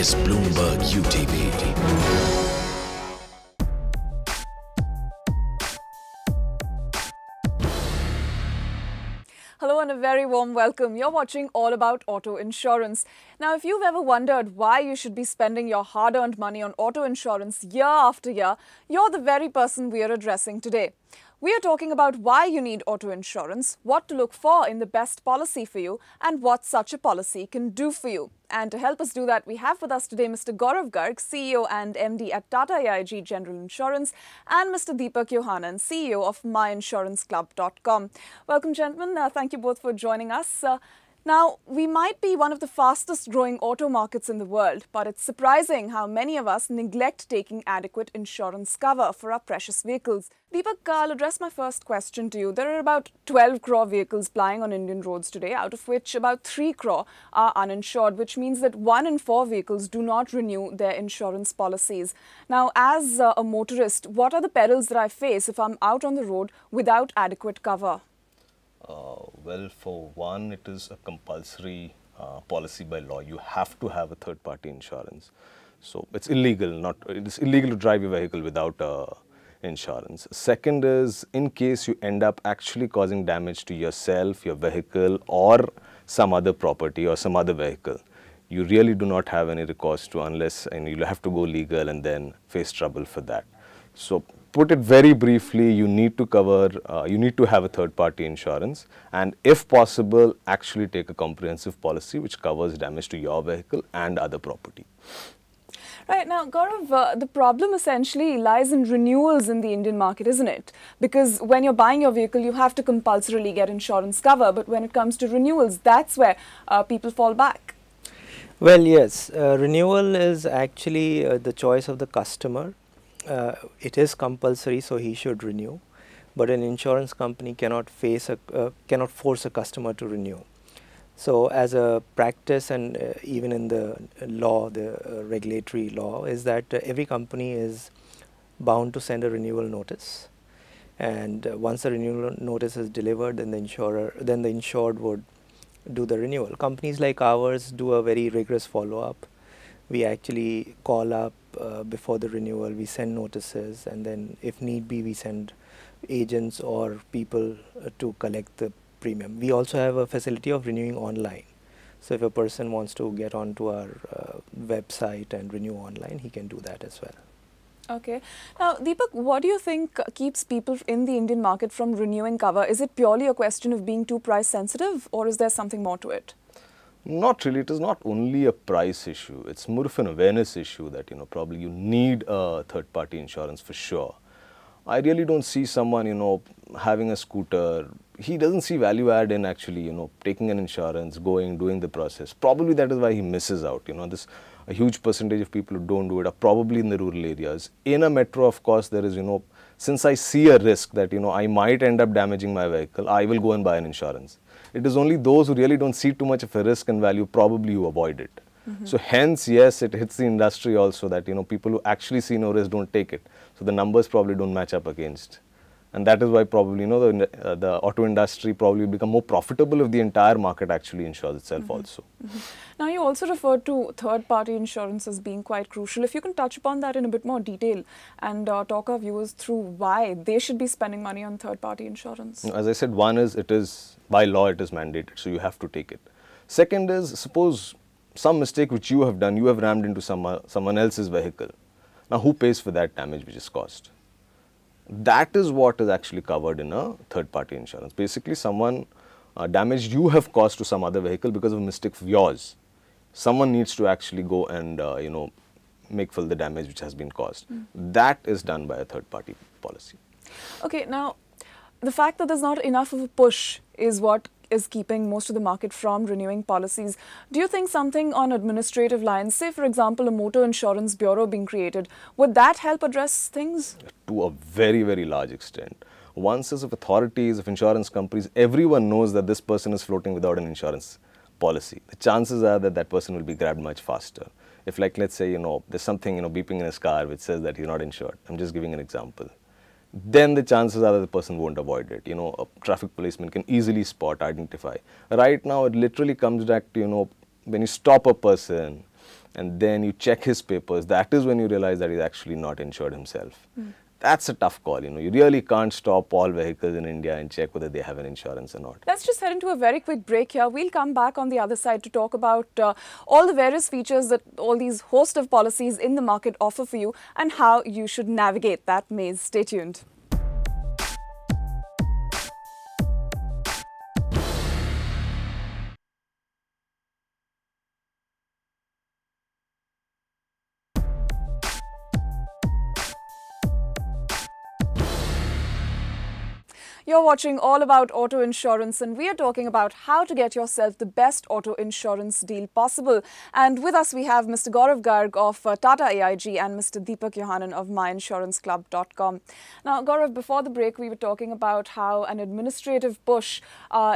is Bloomberg UTV. Hello and a very warm welcome. You're watching All About Auto Insurance. Now, if you've ever wondered why you should be spending your hard-earned money on auto insurance year after year, you're the very person we are addressing today. We are talking about why you need auto insurance, what to look for in the best policy for you, and what such a policy can do for you. And to help us do that, we have with us today Mr. Gaurav Garg, CEO and MD at Tata Aig General Insurance, and Mr. Deepak Yohanan, CEO of MyInsuranceClub.com. Welcome, gentlemen. Thank you both for joining us. Now, we might be one of the fastest growing auto markets in the world, but it's surprising how many of us neglect taking adequate insurance cover for our precious vehicles. Deepak, I'll address my first question to you. There are about 12 crore vehicles plying on Indian roads today, out of which about 3 crore are uninsured, which means that 1 in 4 vehicles do not renew their insurance policies. Now, as a motorist, what are the perils that I face if I'm out on the road without adequate cover? Well, for one, it is a compulsory policy by law. You have to have a third-party insurance. So it's illegal. It's illegal to drive your vehicle without insurance. Second is, in case you end up actually causing damage to yourself, your vehicle, or some other property or some other vehicle, you really do not have any recourse to unless, and you'll have to go legal and then face trouble for that. So, put it very briefly, you need to have a third-party insurance, and if possible, actually take a comprehensive policy which covers damage to your vehicle and other property. Right. Now, Gaurav, the problem essentially lies in renewals in the Indian market, isn't it? Because when you're buying your vehicle, you have to compulsorily get insurance cover, but when it comes to renewals, that's where people fall back. Well, yes, renewal is actually the choice of the customer. It is compulsory, so he should renew, but an insurance company cannot force a customer to renew. So as a practice, and even in the law, the regulatory law, is that every company is bound to send a renewal notice, and once the renewal notice is delivered, then the insured would do the renewal. Companies like ours do a very rigorous follow-up. We actually call up before the renewal, we send notices, and then if need be, we send agents or people to collect the premium. We also have a facility of renewing online. So if a person wants to get onto our website and renew online, he can do that as well. Okay. Now, Deepak, what do you think keeps people in the Indian market from renewing cover? Is it purely a question of being too price sensitive, or is there something more to it? Not really. It is not only a price issue. It's more of an awareness issue that, probably you need a third-party insurance for sure. I really don't see someone, having a scooter. He doesn't see value add in actually, taking an insurance, doing the process. Probably that is why he misses out. A huge percentage of people who don't do it are probably in the rural areas. In a metro, of course, there is, since I see a risk that, I might end up damaging my vehicle, I will go and buy an insurance. It is only those who really don't see too much of a risk and value, probably you avoid it. So hence, yes, it hits the industry also that, people who actually see no risk don't take it. So the numbers probably don't match up against. And that is why probably, the auto industry probably become more profitable if the entire market actually insures itself also. Now, you also referred to third-party insurance as being quite crucial. If you can touch upon that in a bit more detail and talk our viewers through why they should be spending money on third-party insurance. As I said, one is, by law, it is mandated, so you have to take it. Second is, suppose some mistake which you have done, you have rammed into someone else's vehicle. Now, who pays for that damage which is caused? That is what is actually covered in a third-party insurance. Basically, someone damage you have caused to some other vehicle because of a mistake of yours. Someone needs to actually go and, make full the damage which has been caused. That is done by a third-party policy. Okay, now, the fact that there's not enough of a push is what is keeping most of the market from renewing policies. Do you think something on administrative lines, say for example a motor insurance bureau being created, would that help address things? To a very, very large extent. Once as of authorities, of insurance companies, everyone knows that this person is floating without an insurance policy. The chances are that that person will be grabbed much faster. If let's say, there's something, beeping in his car which says that he's not insured. I'm just giving an example. Then the chances are that the person won't avoid it. A traffic policeman can easily spot, identify. Right now, it literally comes back to, when you stop a person, and then you check his papers, that is when you realize that he's actually not insured himself. That's a tough call. You really can't stop all vehicles in India and check whether they have an insurance or not. Let's just head into a very quick break here. We'll come back on the other side to talk about all the various features that all these host of policies in the market offer for you and how you should navigate that maze. Stay tuned. You're watching All About Auto Insurance, and we are talking about how to get yourself the best auto insurance deal possible. And with us we have Mr. Gaurav Garg of Tata Aig and Mr. Deepak Yohanan of MyInsuranceClub.com. Now, Gaurav, before the break we were talking about how an administrative push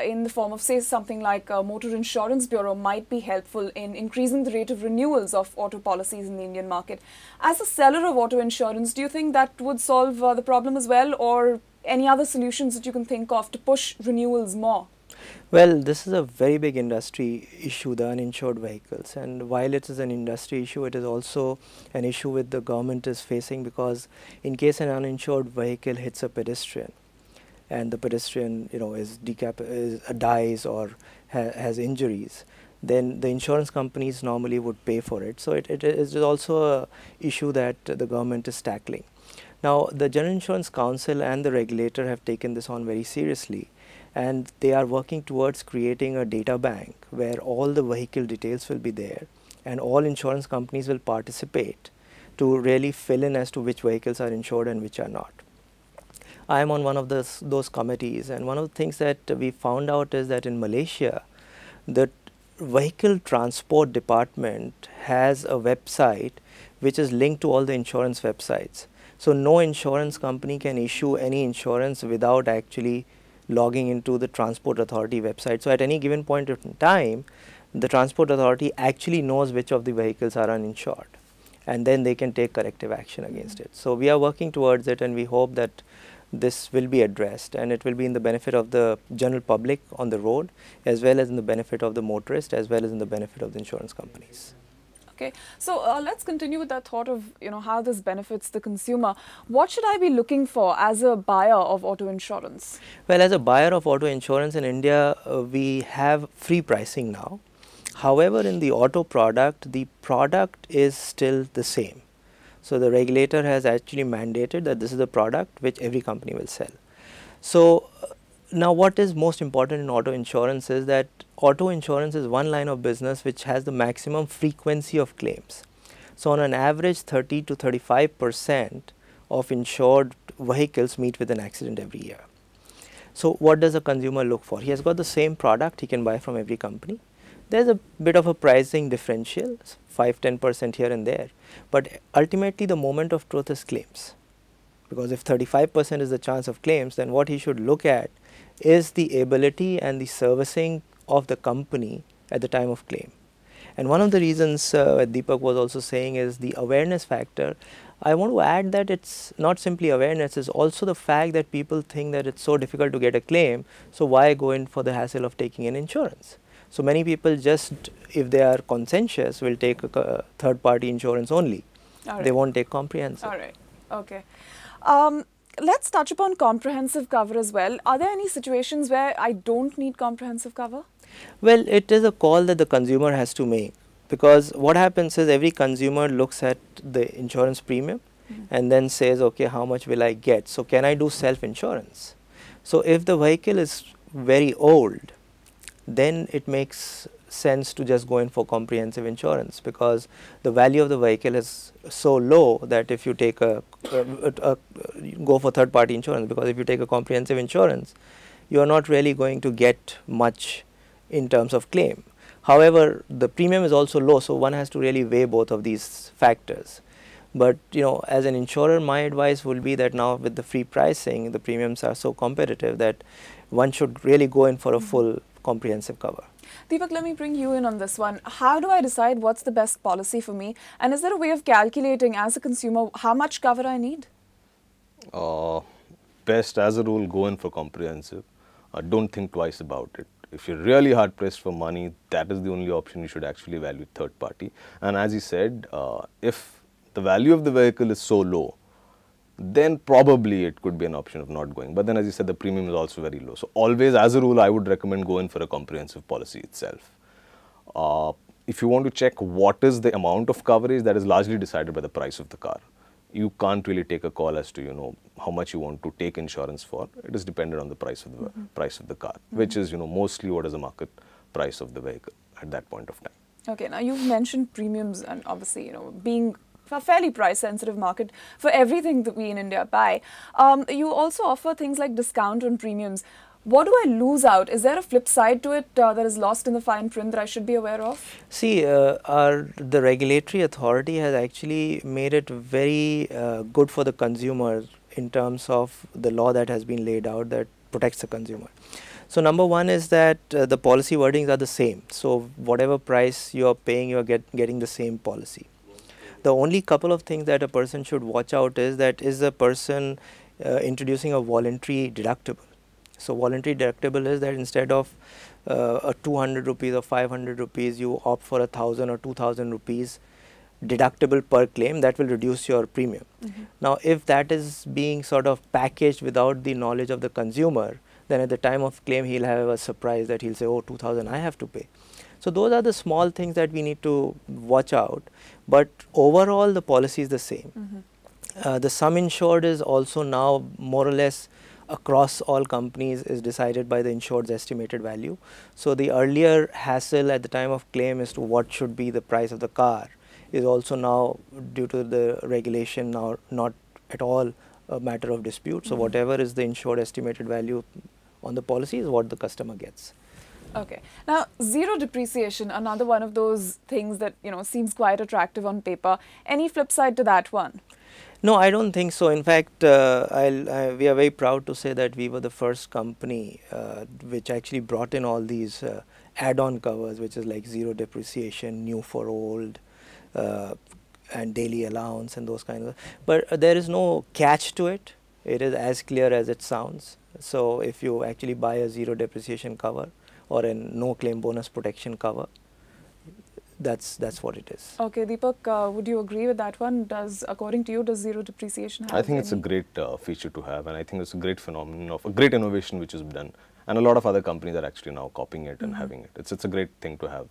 in the form of, say, something like a Motor Insurance Bureau might be helpful in increasing the rate of renewals of auto policies in the Indian market. As a seller of auto insurance, do you think that would solve the problem as well, or any other solutions that you can think of to push renewals more? Well, this is a very big industry issue, the uninsured vehicles, and while it is an industry issue, it is also an issue with the government is facing, because in case an uninsured vehicle hits a pedestrian and the pedestrian dies or has injuries, then the insurance companies normally would pay for it. So it is also an issue that the government is tackling. Now, the General Insurance Council and the regulator have taken this on very seriously, and they are working towards creating a data bank where all the vehicle details will be there and all insurance companies will participate to really fill in as to which vehicles are insured and which are not. I am on one of those committees, and one of the things that we found out is that in Malaysia, the Vehicle Transport Department has a website which is linked to all the insurance websites. So no insurance company can issue any insurance without actually logging into the Transport Authority website. So at any given point in time, the Transport Authority actually knows which of the vehicles are uninsured, and then they can take corrective action against it. So we are working towards it, and we hope that this will be addressed, and it will be in the benefit of the general public on the road, as well as in the benefit of the motorist, as well as in the benefit of the insurance companies. Okay, so let's continue with that thought of how this benefits the consumer. What should I be looking for as a buyer of auto insurance? Well, as a buyer of auto insurance in India, we have free pricing now. However, in the auto product, the product is still the same. So the regulator has actually mandated that this is a product which every company will sell. So now what is most important in auto insurance is that auto insurance is one line of business which has the maximum frequency of claims. So on an average, 30 to 35% of insured vehicles meet with an accident every year. So what does a consumer look for? He has got the same product he can buy from every company. There's a bit of a pricing differential, 5–10% here and there, but ultimately the moment of truth is claims. Because if 35% is the chance of claims, then what he should look at is the ability and the servicing of the company at the time of claim. And one of the reasons Deepak was also saying is the awareness factor. I want to add that it's not simply awareness, it's also the fact that people think that it's so difficult to get a claim, so why go in for the hassle of taking an insurance? So many people just, if they are conscientious, will take a third party insurance only. They won't take comprehensive. All right, okay. Let's touch upon comprehensive cover as well. Are there any situations where I don't need comprehensive cover? Well, it is a call that the consumer has to make, because what happens is every consumer looks at the insurance premium and then says, okay, how much will I get? So can I do self-insurance? So if the vehicle is very old, then it makes sense to just go in for comprehensive insurance, because the value of the vehicle is so low that if you take go for third party insurance, because if you take a comprehensive insurance, you are not really going to get much in terms of claim. However, the premium is also low, so one has to really weigh both of these factors. But as an insurer, my advice will be that now with the free pricing, the premiums are so competitive that one should really go in for a full comprehensive cover. Deepak, let me bring you in on this one. How do I decide what's the best policy for me? And is there a way of calculating as a consumer how much cover I need? Best as a rule, go in for comprehensive. Don't think twice about it. If you're really hard pressed for money, that is the only option. You should actually evaluate third party. And as he said, if the value of the vehicle is so low, then probably it could be an option of not going. But then, as you said, the premium is also very low. So always, as a rule, I would recommend going for a comprehensive policy itself. If you want to check what is the amount of coverage, that is largely decided by the price of the car. You can't really take a call as to, you know, how much you want to take insurance for. It is dependent on the price of the price of the car, which is, you know, mostly what is the market price of the vehicle at that point of time. Okay, now you've mentioned premiums and obviously, you know, being a fairly price-sensitive market for everything that we in India buy. You also offer things like discount on premiums. What do I lose out? Is there a flip side to it that is lost in the fine print that I should be aware of? See, the regulatory authority has actually made it very good for the consumer in terms of the law that has been laid out that protects the consumer. So number one is that the policy wordings are the same. So whatever price you are paying, you are getting the same policy. The only couple of things that a person should watch out is that is the person introducing a voluntary deductible. So voluntary deductible is that instead of a 200 rupees or 500 rupees, you opt for 1,000 or 2,000 rupees deductible per claim. That will reduce your premium. Now, if that is being sort of packaged without the knowledge of the consumer, then at the time of claim, he'll have a surprise that he'll say, oh, 2,000 I have to pay. So those are the small things that we need to watch out. But overall, the policy is the same. The sum insured is also now more or less across all companies is decided by the insured's estimated value. So the earlier hassle at the time of claim as to what should be the price of the car is also now, due to the regulation, now not at all a matter of dispute. So whatever is the insured estimated value on the policy is what the customer gets. Okay. Now, zero depreciation, another one of those things that, you know, seems quite attractive on paper. Any flip side to that one? No, I don't think so. In fact, we are very proud to say that we were the first company which actually brought in all these add-on covers, which is like zero depreciation, new for old, and daily allowance and those kinds of. But there is no catch to it. It is as clear as it sounds. So if you actually buy a zero depreciation cover or a no claim bonus protection cover, that's what it is. Okay, Deepak, would you agree with that one? According to you, does zero depreciation have I think it's a great feature to have, and I think it's a great phenomenon of a great innovation which is done, and a lot of other companies are actually now copying it and having it. It's a great thing to have.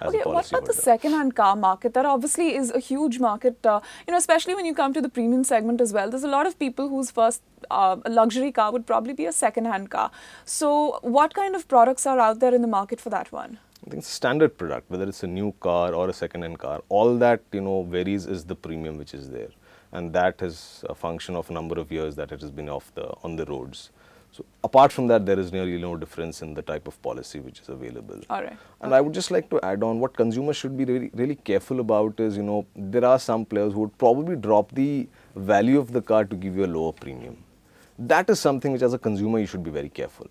Okay, what about the second-hand car market? That obviously is a huge market, you know, especially when you come to the premium segment as well. There's a lot of people whose first luxury car would probably be a second-hand car. So what kind of products are out there in the market for that one? I think it's a standard product, whether it's a new car or a second-hand car. All that, you know, varies is the premium which is there, and that is a function of a number of years that it has been on the roads. So apart from that, there is nearly no difference in the type of policy which is available. All right. And I would just like to add on, what consumers should be really careful about is, you know, there are some players who would probably drop the value of the car to give you a lower premium. That is something which, as a consumer, you should be very careful.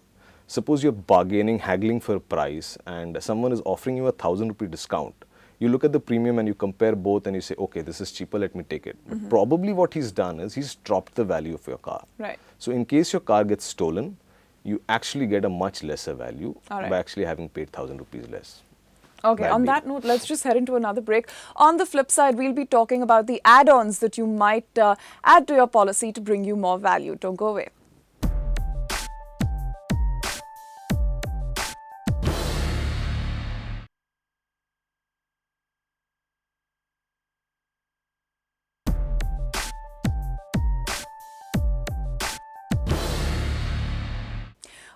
Suppose you're bargaining, haggling for a price, and someone is offering you a 1,000 rupee discount. You look at the premium and you compare both and you say, okay, this is cheaper, let me take it. But probably what he's done is he's dropped the value of your car. Right. So in case your car gets stolen, you actually get a much lesser value by actually having paid 1,000 rupees less. Okay, on that note, let's just head into another break. On the flip side, we'll be talking about the add-ons that you might add to your policy to bring you more value. Don't go away.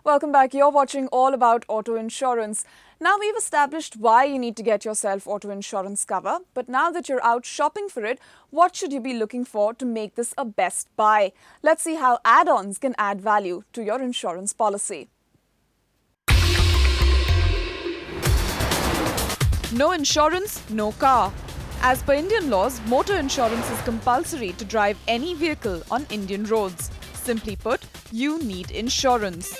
Welcome back. You're watching All About Auto Insurance. Now we've established why you need to get yourself auto insurance cover. But now that you're out shopping for it, what should you be looking for to make this a best buy? Let's see how add-ons can add value to your insurance policy. No insurance, no car. As per Indian laws, motor insurance is compulsory to drive any vehicle on Indian roads. Simply put, you need insurance.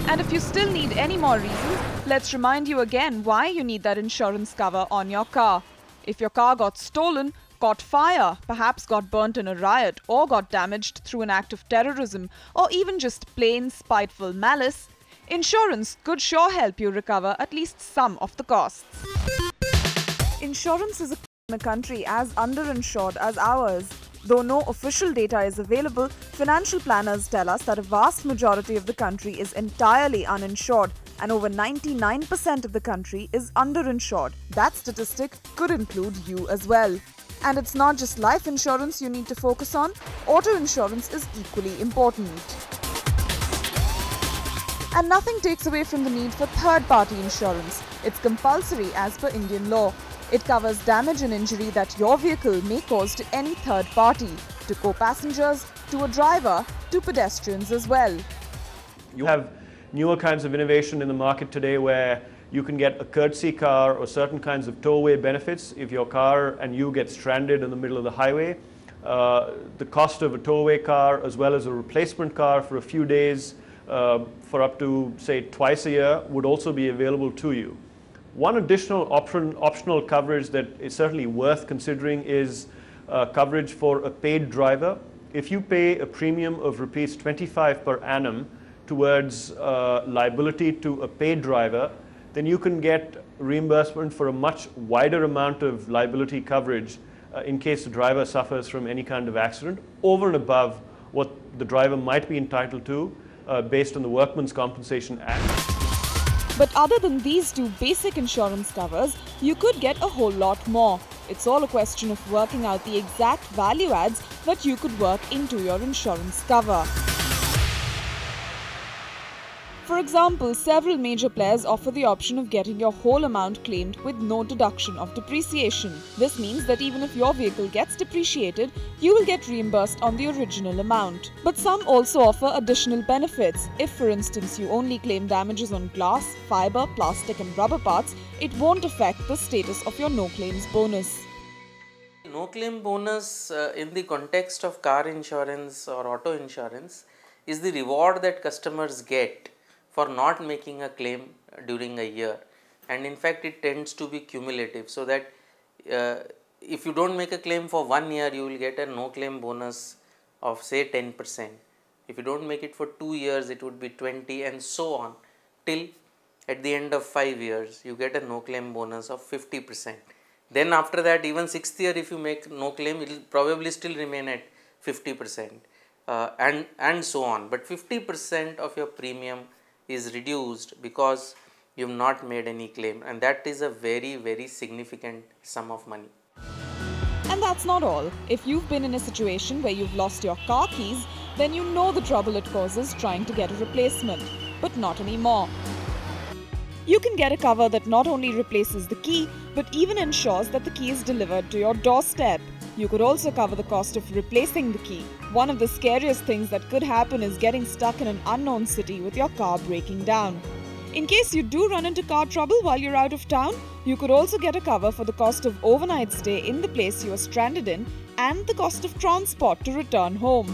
And if you still need any more reasons, let's remind you again why you need that insurance cover on your car. If your car got stolen, caught fire, perhaps got burnt in a riot, or got damaged through an act of terrorism, or even just plain spiteful malice, Insurance could sure help you recover at least some of the costs. Insurance is in a country as underinsured as ours. Though no official data is available, financial planners tell us that a vast majority of the country is entirely uninsured and over 99% of the country is underinsured. That statistic could include you as well. And it's not just life insurance you need to focus on, auto insurance is equally important. And nothing takes away from the need for third-party insurance. It's compulsory as per Indian law. It covers damage and injury that your vehicle may cause to any third party, to co-passengers, to a driver, to pedestrians as well. You have newer kinds of innovation in the market today where you can get a courtesy car or certain kinds of towaway benefits if your car and you get stranded in the middle of the highway. The cost of a towaway car as well as a replacement car for a few days for up to, say, twice a year would also be available to you. One additional optional coverage that is certainly worth considering is coverage for a paid driver. If you pay a premium of rupees 25 per annum towards liability to a paid driver, then you can get reimbursement for a much wider amount of liability coverage in case the driver suffers from any kind of accident, over and above what the driver might be entitled to based on the Workmen's Compensation Act. But other than these two basic insurance covers, you could get a whole lot more. It's all a question of working out the exact value adds that you could work into your insurance cover. For example, several major players offer the option of getting your whole amount claimed with no deduction of depreciation. This means that even if your vehicle gets depreciated, you will get reimbursed on the original amount. But some also offer additional benefits. If, for instance, you only claim damages on glass, fiber, plastic and rubber parts, it won't affect the status of your no-claims bonus. No-claim bonus in the context of car insurance or auto insurance is the reward that customers get for not making a claim during a year, and in fact it tends to be cumulative, so that if you don't make a claim for 1 year, you will get a no claim bonus of say 10%. If you don't make it for 2 years, it would be 20, and so on, till at the end of 5 years you get a no claim bonus of 50%. Then after that, even 6th year, if you make no claim, it will probably still remain at 50%, and so on. But 50% of your premium is reduced because you have not made any claim, and that is a very, very significant sum of money. And that's not all. If you've been in a situation where you've lost your car keys, then you know the trouble it causes trying to get a replacement. But not anymore. You can get a cover that not only replaces the key, but even ensures that the key is delivered to your doorstep. You could also cover the cost of replacing the key. One of the scariest things that could happen is getting stuck in an unknown city with your car breaking down. In case you do run into car trouble while you're out of town, you could also get a cover for the cost of overnight stay in the place you are stranded in and the cost of transport to return home.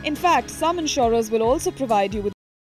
In fact, some insurers will also provide you with